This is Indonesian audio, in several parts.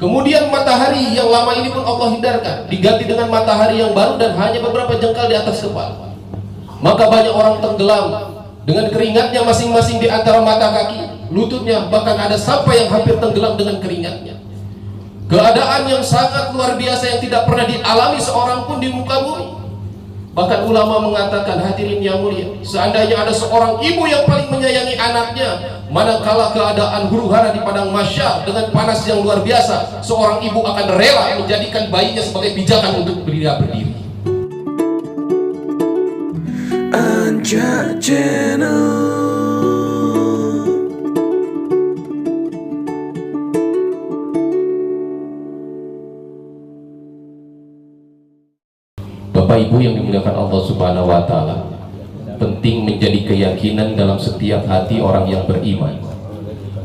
Kemudian matahari yang lama ini pun Allah hindarkan, diganti dengan matahari yang baru dan hanya beberapa jengkal di atas kepala. Maka banyak orang tenggelam dengan keringatnya masing-masing di antara mata kaki, lututnya, bahkan ada sampai yang hampir tenggelam dengan keringatnya. Keadaan yang sangat luar biasa yang tidak pernah dialami seorang pun di muka bumi. Bahkan ulama mengatakan, hadirin yang mulia, seandainya ada seorang ibu yang paling menyayangi anaknya, manakala keadaan huru-hara di padang mahsyar dengan panas yang luar biasa, seorang ibu akan rela menjadikan bayinya sebagai pijakan untuk berdiri. Anja Channel. Bapak Ibu yang dimuliakan Allah Subhanahu wa Ta'ala, penting menjadi keyakinan dalam setiap hati orang yang beriman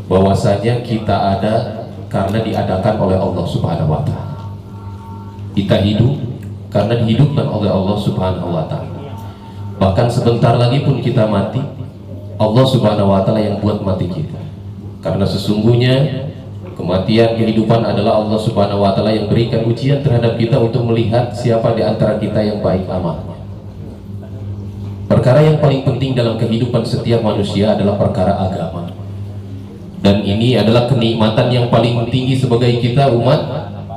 bahwasanya kita ada karena diadakan oleh Allah Subhanahu wa Ta'ala. Kita hidup karena dihidupkan oleh Allah Subhanahu wa Ta'ala. Bahkan sebentar lagi pun kita mati, Allah Subhanahu wa Ta'ala yang buat mati kita. Karena sesungguhnya kematian, kehidupan adalah Allah Subhanahu wa Ta'ala yang berikan ujian terhadap kita untuk melihat siapa di antara kita yang baik amalnya. Perkara yang paling penting dalam kehidupan setiap manusia adalah perkara agama. Dan ini adalah kenikmatan yang paling tinggi sebagai kita umat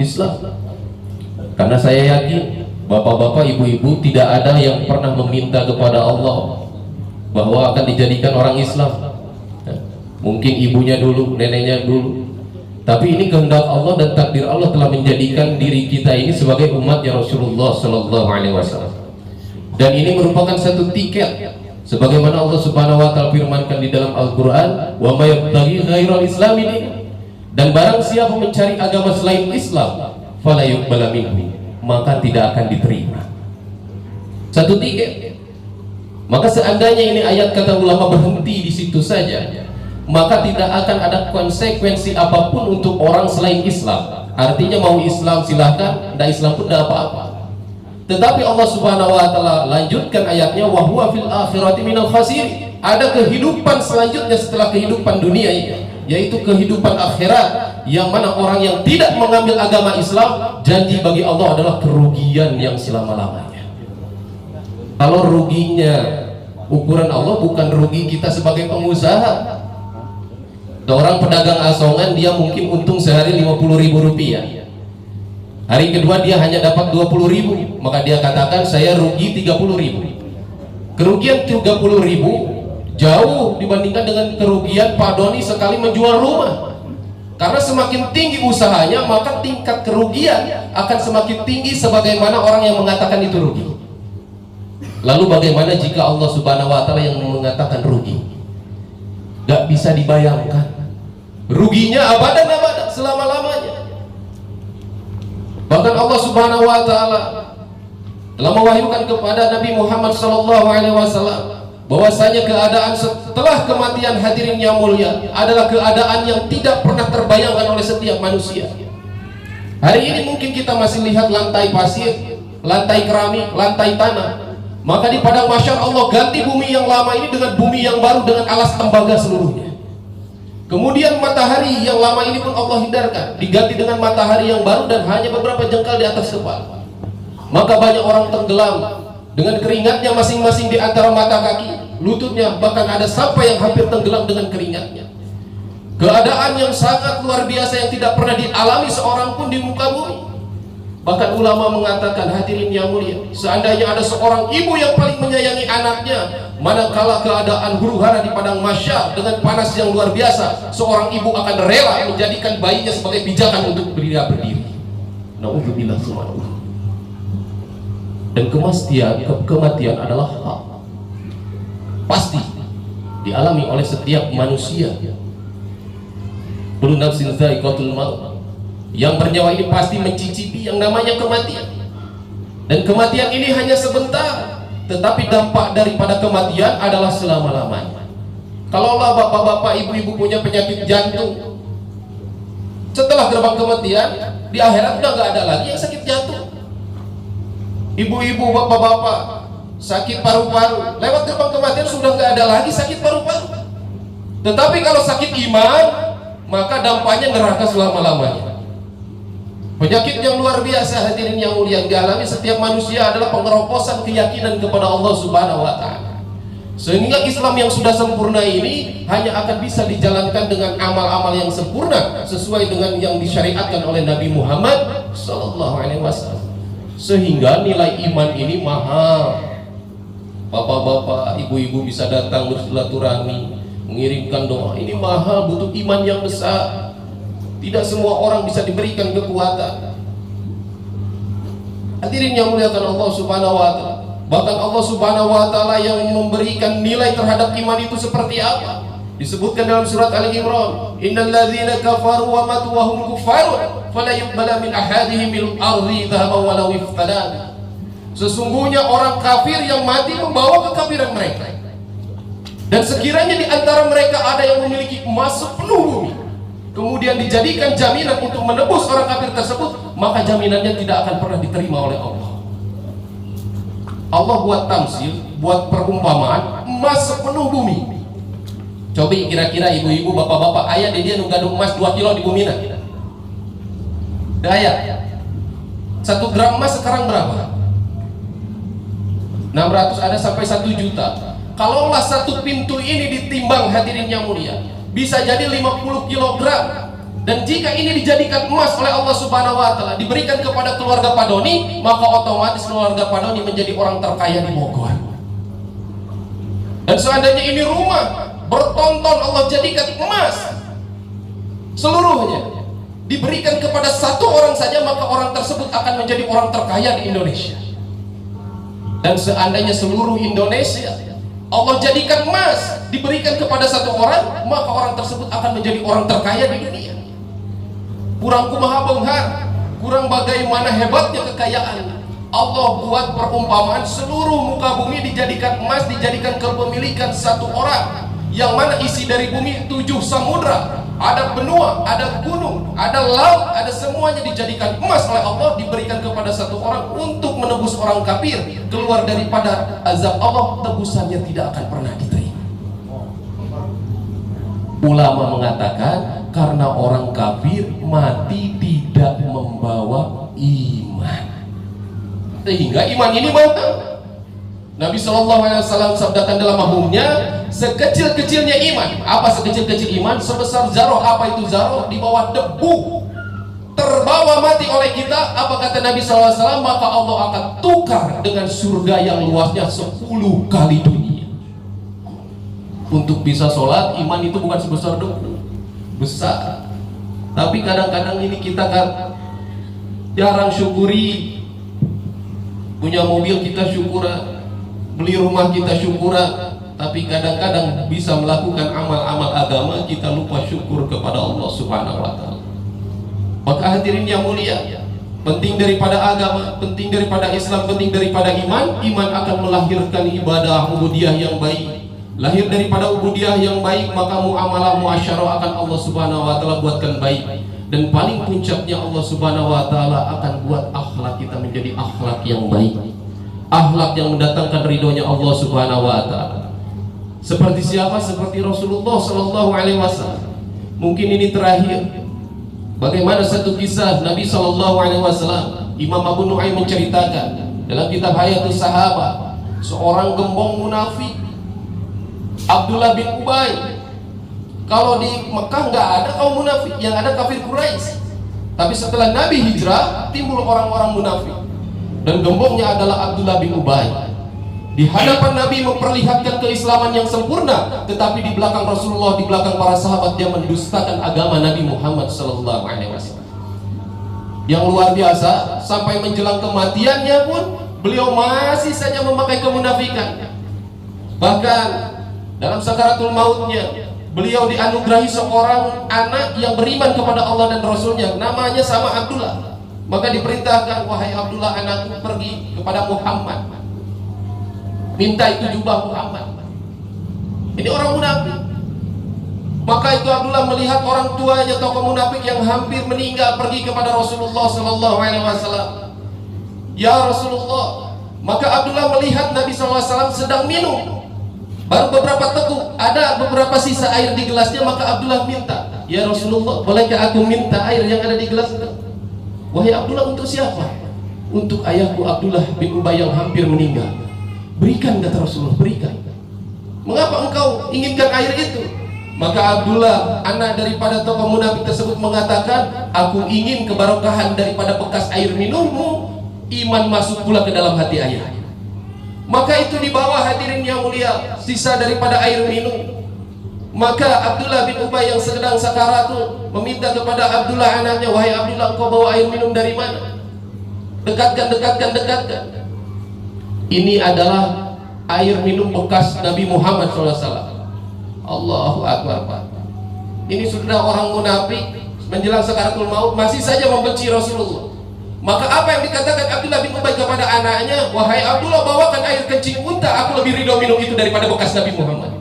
Islam. Karena saya yakin bapak-bapak, ibu-ibu tidak ada yang pernah meminta kepada Allah bahwa akan dijadikan orang Islam. Mungkin ibunya dulu, neneknya dulu. Tapi ini kehendak Allah dan takdir Allah telah menjadikan diri kita ini sebagai umatnya Rasulullah Sallallahu Alaihi Wasallam. Dan ini merupakan satu tiket, sebagaimana Allah Subhanahu Wa Taala firmankan di dalam Al-Quran, wa may yabtaghi ghairal islami dinan, dan barang siapa mencari agama selain Islam, fala yuqbala minhu, maka tidak akan diterima. Satu tiket. Maka seandainya ini ayat kata ulama berhenti di situ saja, maka tidak akan ada konsekuensi apapun untuk orang selain Islam. Artinya mau Islam silahkan, tidak Islam pun tidak apa-apa. Tetapi Allah Subhanahu wa Ta'ala lanjutkan ayatnya, wa huwa fil akhirati minal khasir. Ada kehidupan selanjutnya setelah kehidupan dunia ini, yaitu kehidupan akhirat, yang mana orang yang tidak mengambil agama Islam, janji bagi Allah adalah kerugian yang selama-lamanya. Kalau ruginya ukuran Allah bukan rugi kita sebagai pengusaha. Orang pedagang asongan, dia mungkin untung sehari 50.000 rupiah. Hari kedua dia hanya dapat 20.000, maka dia katakan saya rugi 30.000. Kerugian 30.000 jauh dibandingkan dengan kerugian Pak Doni sekali menjual rumah. Karena semakin tinggi usahanya, maka tingkat kerugian akan semakin tinggi sebagaimana orang yang mengatakan itu rugi. Lalu bagaimana jika Allah Subhanahu wa Ta'ala yang mengatakan rugi? Gak bisa dibayangkan. Ruginya abadan selama-lamanya. Bahkan Allah Subhanahu wa Ta'ala telah mewahyukan kepada Nabi Muhammad sallallahu alaihi wasallam bahwasanya keadaan setelah kematian, hadirin yang mulia, adalah keadaan yang tidak pernah terbayangkan oleh setiap manusia. Hari ini mungkin kita masih lihat lantai pasir, lantai keramik, lantai tanah. Maka di padang mahsyar Allah ganti bumi yang lama ini dengan bumi yang baru dengan alas tembaga seluruhnya. Kemudian matahari yang lama ini pun Allah hindarkan, diganti dengan matahari yang baru dan hanya beberapa jengkal di atas kepala. Maka banyak orang tenggelam dengan keringatnya masing-masing di antara mata kaki, lututnya, bahkan ada sampai yang hampir tenggelam dengan keringatnya. Keadaan yang sangat luar biasa yang tidak pernah dialami seorang pun di muka bumi. Bahkan ulama mengatakan, hadirin yang mulia, seandainya ada seorang ibu yang paling menyayangi anaknya, manakala keadaan huru-hara di padang mahsyar dengan panas yang luar biasa, seorang ibu akan rela menjadikan bayinya sebagai pijakan untuk berdiri. Nauzubillah subhanallah. Dan kematian adalah hak, pasti dialami oleh setiap manusia. Kullu nafsin dha'iqatul maut. Yang bernyawa ini pasti mencicipi yang namanya kematian. Dan kematian ini hanya sebentar, tetapi dampak daripada kematian adalah selama-lamanya. Kalau Allah bapak-bapak, ibu-ibu punya penyakit jantung, setelah gerbang kematian di akhirat udah nggak ada lagi yang sakit jantung. Ibu-ibu, bapak-bapak sakit paru-paru, lewat gerbang kematian sudah nggak ada lagi sakit paru-paru. Tetapi kalau sakit iman, maka dampaknya neraka selama-lamanya. Penyakit yang luar biasa hadirin yang mulia dialami setiap manusia adalah pengeroposan keyakinan kepada Allah Subhanahu wa taala. Sehingga Islam yang sudah sempurna ini hanya akan bisa dijalankan dengan amal-amal yang sempurna sesuai dengan yang disyariatkan oleh Nabi Muhammad sallallahu alaihi wasallam. Sehingga nilai iman ini mahal. Bapak-bapak, ibu-ibu bisa datang bersilaturahmi, mengirimkan doa. Ini mahal, butuh iman yang besar. Tidak semua orang bisa diberikan kekuatan. Hadirin yang muliakan Allah Subhanahu wa taala. Bahkan Allah Subhanahu wa taala yang memberikan nilai terhadap iman itu seperti apa? Disebutkan dalam surat Ali Imran, "Innal ladzina kafaru wa matu wa hum kufarun fala yuqbala min ahadihim bil ardi dhahaban walau iftadan." Sesungguhnya orang kafir yang mati membawa kekafiran mereka. Dan sekiranya di antara mereka ada yang memiliki emas sepenuh bumi, kemudian dijadikan jaminan untuk menebus orang kafir tersebut, maka jaminannya tidak akan pernah diterima oleh Allah. Allah buat tamsil, buat perumpamaan emas sepenuh bumi. Coba kira-kira ibu-ibu, bapak-bapak, ayah dia nunggadung emas 2 kilo di bumi nah. Daya 1 gram emas sekarang berapa? 600, ada sampai 1 juta. Kalaulah satu pintu ini ditimbang hadirin yang mulia, bisa jadi 50 kilogram. Dan jika ini dijadikan emas oleh Allah Subhanahu wa taala, diberikan kepada keluarga Pak Doni, maka otomatis keluarga Pak Doni menjadi orang terkaya di Bogor. Dan seandainya ini rumah bertonton Allah jadikan emas seluruhnya, diberikan kepada satu orang saja, maka orang tersebut akan menjadi orang terkaya di Indonesia. Dan seandainya seluruh Indonesia Allah jadikan emas, diberikan kepada satu orang, maka orang tersebut akan menjadi orang terkaya di dunia. Kurang kumaha benghar, kurang bagaimana hebatnya kekayaan. Allah buat perumpamaan seluruh muka bumi dijadikan emas, dijadikan kepemilikan satu orang, yang mana isi dari bumi 7 samudra, ada benua, ada gunung, ada laut, ada semuanya dijadikan emas oleh Allah, diberikan kepada satu orang untuk menebus orang kafir keluar daripada azab Allah. Tebusannya tidak akan pernah diterima. Ulama mengatakan karena orang kafir mati tidak membawa iman, sehingga iman ini mahal. Nabi SAW sabdakan dalam mahumnya, sekecil-kecilnya iman. Apa sekecil-kecil iman? Sebesar zarah. Apa itu zarah? Di bawah debu, terbawa mati oleh kita. Apa kata Nabi SAW? Maka Allah akan tukar dengan surga yang luasnya 10 kali dunia. Untuk bisa sholat, iman itu bukan sebesar debu, besar. Tapi kadang-kadang ini kita kan jarang syukuri. Punya mobil kita syukuran, beli rumah kita syukuran, tapi kadang-kadang bisa melakukan amal-amal agama kita lupa syukur kepada Allah Subhanahu wa taala. Maka hadirin yang mulia, penting daripada agama, penting daripada Islam, penting daripada iman. Iman akan melahirkan ibadah ubudiyah yang baik. Lahir daripada ubudiyah yang baik, maka muamalah muasyarah akan Allah Subhanahu wa taala buatkan baik. Dan paling puncaknya Allah Subhanahu wa taala akan buat akhlak kita menjadi akhlak yang baik, akhlak yang mendatangkan ridhonya Allah Subhanahu wa taala. Seperti siapa? Seperti Rasulullah sallallahu alaihi wasallam. Mungkin ini terakhir. Bagaimana satu kisah Nabi sallallahu alaihi wasallam, Imam Abu Nu'aim menceritakan dalam kitab Hayatus Sahabat, seorang gembong munafik Abdullah bin Ubay. Kalau di Mekah nggak ada kaum munafik, yang ada kafir Quraisy. Tapi setelah Nabi hijrah, timbul orang-orang munafik. Dan gembongnya adalah Abdullah bin Ubay. Di hadapan Nabi memperlihatkan keislaman yang sempurna, tetapi di belakang Rasulullah, di belakang para sahabat, dia mendustakan agama Nabi Muhammad SAW. Yang luar biasa, sampai menjelang kematiannya pun beliau masih saja memakai kemunafikan. Bahkan dalam sakaratul mautnya, beliau dianugerahi seorang anak yang beriman kepada Allah dan Rasulnya, namanya sama Abdullah. Maka diperintahkan, wahai Abdullah anakku, pergi kepada Muhammad, minta itu jubah Muhammad. Ini orang munafik. Maka itu Abdullah melihat orang tuanya tokoh munafik yang hampir meninggal, pergi kepada Rasulullah SAW. Ya Rasulullah. Maka Abdullah melihat Nabi SAW sedang minum. Baru beberapa teguk, ada beberapa sisa air di gelasnya. Maka Abdullah minta, ya Rasulullah, bolehkah aku minta air yang ada di gelas itu? Wahai Abdullah, untuk siapa? Untuk ayahku Abdullah bin Ubay yang hampir meninggal. Berikan, kata Rasulullah, berikan. Mengapa engkau inginkan air itu? Maka Abdullah, anak daripada tokoh munafik tersebut, mengatakan, aku ingin kebarokahan daripada bekas air minummu, iman masuk pula ke dalam hati ayah. Maka itu dibawa, hadirin yang mulia, sisa daripada air minum. Maka Abdullah bin Ubay yang sedang sakarat itu meminta kepada Abdullah anaknya, wahai Abdullah, engkau bawa air minum dari mana? Dekatkan. Ini adalah air minum bekas Nabi Muhammad SAW. Allahu Akbar. Ini sudah orang munafik menjelang sakaratul maut masih saja membenci Rasulullah. Maka apa yang dikatakan Abdullah bin Ubay kepada anaknya, wahai Abdullah, bawakan air kencing unta, aku lebih ridho minum itu daripada bekas Nabi Muhammad.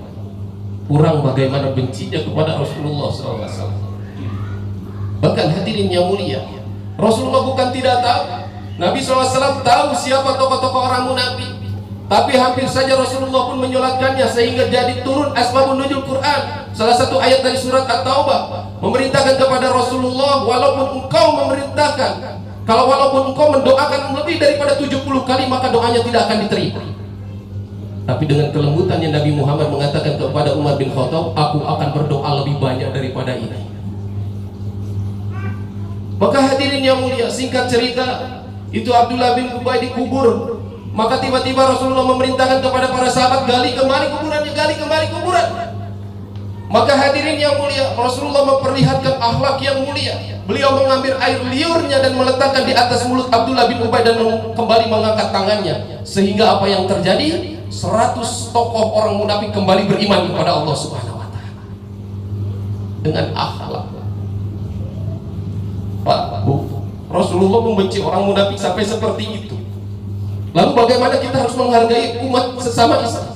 Kurang bagaimana bencinya kepada Rasulullah SAW. Bahkan hadirin yang mulia, Rasulullah bukan tidak tahu, Nabi SAW tahu siapa tokoh-tokoh orang munafik, tapi hampir saja Rasulullah pun menyolatkannya, sehingga jadi turun asbabun nuzul Quran. Salah satu ayat dari surat At-Taubah memerintahkan kepada Rasulullah, walaupun engkau mendoakan lebih daripada 70 kali, maka doanya tidak akan diterima. Tapi dengan kelembutannya Nabi Muhammad mengatakan kepada Umar bin Khattab, aku akan berdoa lebih banyak daripada ini. Maka hadirin yang mulia, singkat cerita, itu Abdullah bin Ubay dikubur. Maka tiba-tiba Rasulullah memerintahkan kepada para sahabat, gali kembali kuburan. Maka hadirin yang mulia, Rasulullah memperlihatkan akhlak yang mulia. Beliau mengambil air liurnya dan meletakkan di atas mulut Abdullah bin Ubay dan kembali mengangkat tangannya. Sehingga apa yang terjadi? 100 tokoh orang munafik kembali beriman kepada Allah Subhanahu wa Ta'ala dengan akhlak. Pak, Bu, Rasulullah membenci orang munafik sampai seperti itu. Lalu bagaimana kita harus menghargai umat sesama Islam?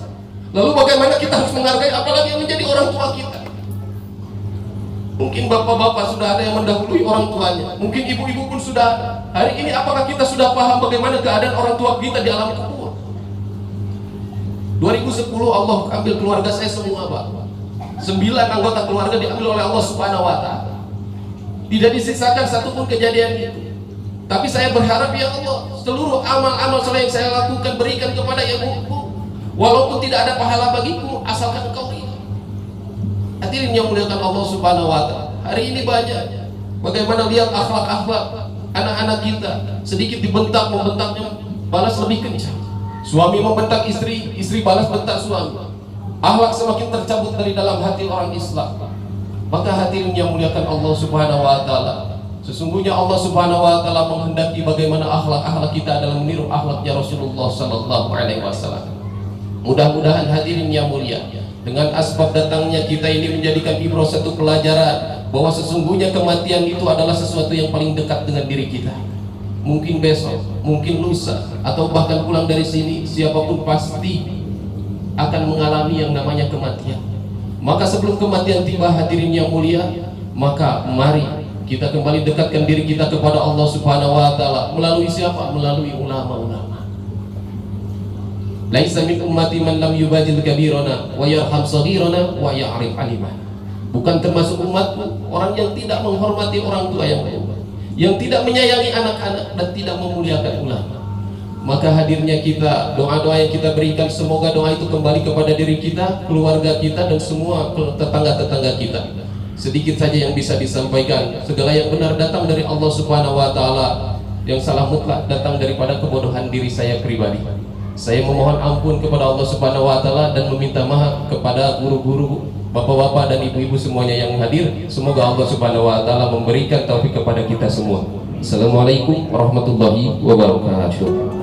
Lalu bagaimana kita harus menghargai apalagi yang menjadi orang tua kita? Mungkin bapak-bapak sudah ada yang mendahului orang tuanya, mungkin ibu-ibu pun sudah ada. Hari ini apakah kita sudah paham bagaimana keadaan orang tua kita di alam kubur? 2010 Allah ambil keluarga saya semua, Pak. 9 anggota keluarga diambil oleh Allah Subhanahu wa Ta'ala. Tidak disisakan satupun kejadian itu. Tapi saya berharap, ya Allah, seluruh amal-amal soleh yang saya lakukan berikan kepada ibuku, walaupun tidak ada pahala bagiku, asalkan Engkau ridha. Hadirin yang muliakan Allah Subhanahu wa Ta'ala, hari ini banyak bagaimana lihat akhlak-akhlak anak-anak kita, sedikit membentaknya balas lebih kencang. Suami membentak istri, istri balas bentak suami. Akhlak semakin tercabut dari dalam hati orang Islam. Maka hadirin yang muliakan Allah Subhanahu wa Ta'ala, sesungguhnya Allah Subhanahu wa Ta'ala menghendaki bagaimana akhlak-akhlak kita adalah meniru akhlaknya Rasulullah sallallahu alaihi wasallam. Mudah-mudahan hadirin yang mulia, dengan asbab datangnya kita ini menjadikan ibrah satu pelajaran bahwa sesungguhnya kematian itu adalah sesuatu yang paling dekat dengan diri kita. Mungkin besok, mungkin lusa, atau bahkan pulang dari sini, siapapun pasti akan mengalami yang namanya kematian. Maka sebelum kematian tiba, hadirin yang mulia, maka mari kita kembali dekatkan diri kita kepada Allah Subhanahu wa Ta'ala. Melalui siapa? Melalui ulama-ulama. Laisa min ummati man lam yubadil kabirana wa yarham saghirana wa ya'rif alimana. Bukan termasuk umatku orang yang tidak menghormati orang tua yang tua, yang tidak menyayangi anak-anak dan tidak memuliakan ulama. Maka hadirnya kita, doa-doa yang kita berikan, semoga doa itu kembali kepada diri kita, keluarga kita, dan semua tetangga-tetangga kita. Sedikit saja yang bisa disampaikan. Segala yang benar datang dari Allah Subhanahu wa Ta'ala, yang salah mutlak datang daripada kebodohan diri saya pribadi. Saya memohon ampun kepada Allah Subhanahu wa Ta'ala dan meminta maaf kepada guru-guru, bapak-bapak dan ibu-ibu semuanya yang hadir. Semoga Allah Subhanahu wa Ta'ala memberikan taufik kepada kita semua. Assalamualaikum warahmatullahi wabarakatuh.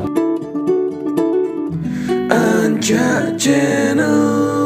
Anja Channel.